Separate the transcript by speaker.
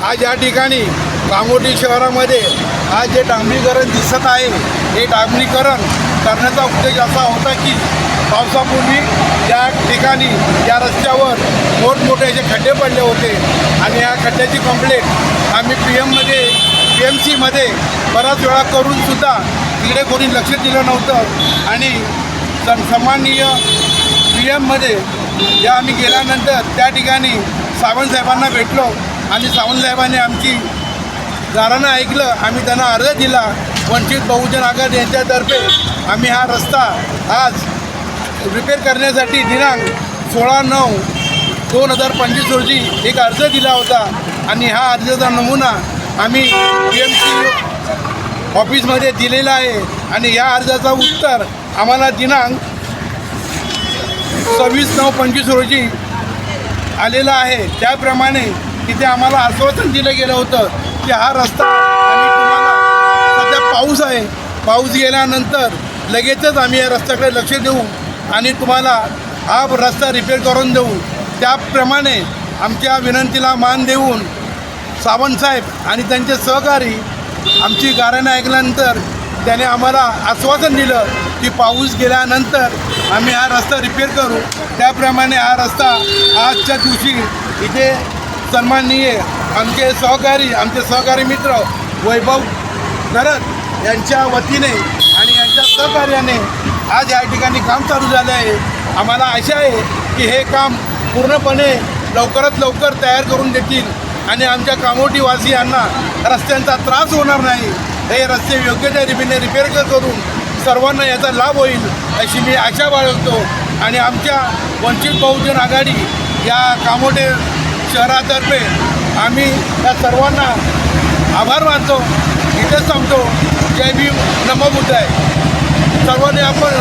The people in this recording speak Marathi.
Speaker 1: आज या ठिकाणी कामोठी शहरामध्ये आज जे डांबरीकरण दिसत आहे हे डांबरीकरण करण्याचा उद्देश असा होता की पावसापूर्वी या ठिकाणी या रस्त्यावर मोठमोठे असे खड्डे पडले होते आणि या खड्ड्याची कंप्लेंट आम्ही PMCमध्ये बराच वेळा करूनसुद्धा तिकडे कोणी लक्ष दिलं नव्हतं आणि सन्माननीय PM या आम्ही गेल्यानंतर त्या ठिकाणी सावंतसाहेबांना भेटलो आणि सावंतसाहेबांनी आमची गाऱ्हाणं ऐकलं. आम्ही त्यांना अर्ज दिला. वंचित बहुजन आघाडी यांच्यातर्फे आम्ही हा रस्ता आज रिपेअर करण्यासाठी दिनांक 16/9/2025 रोजी एक अर्ज दिला होता आणि हा अर्जाचा नमुना आम्ही PMC ऑफिसमध्ये दिलेला आहे आणि या अर्जाचं उत्तर आम्हाला दिनांक 26/9/25 रोजी आलेला आहे. त्याप्रमाणे तिथे आम्हाला आश्वासन दिलं गेलं होतं की हा रस्ता आम्ही तुम्हाला सध्या पाऊस आहे, पाऊस गेल्यानंतर लगेचच आम्ही या रस्त्याकडे लक्ष देऊ आणि तुम्हाला हा रस्ता रिपेअर करून देऊ. त्याप्रमाणे आमच्या विनंतीला मान देऊन सावंतसाहेब आणि त्यांचे सहकारी आमची गाऱ्हाणं ऐकल्यानंतर त्याने आम्हाला आश्वासन दिलं की पाऊस गेल्यानंतर आम्ही हा रस्ता रिपेअर करू. त्याप्रमाणे हा रस्ता आजच्या दिवशी इथे सन्माननीय आमचे सहकारी मित्र वैभव घरत यांच्या वतीने आणि यांच्या सहकार्याने आज या ठिकाणी काम चालू झालं आहे. आम्हाला आशा आहे की हे काम पूर्णपणे लवकरात लवकर तयार करून देतील आणि आमच्या कामोठीवासियांना रस्त्यांचा त्रास होणार नाही. हे रस्ते योग्य त्या रीतीने रिपेअर करून सर्वांना याचा लाभ होईल अशी मी आशा बाळगतो आणि आमच्या वंचित बहुजन आघाडी या कामोठे शहरातर्फे आम्ही या सर्वांना आभार मानतो. इथेच थांबतो. जय भीम, नमो बुद्धाय. सर्वांनी आपण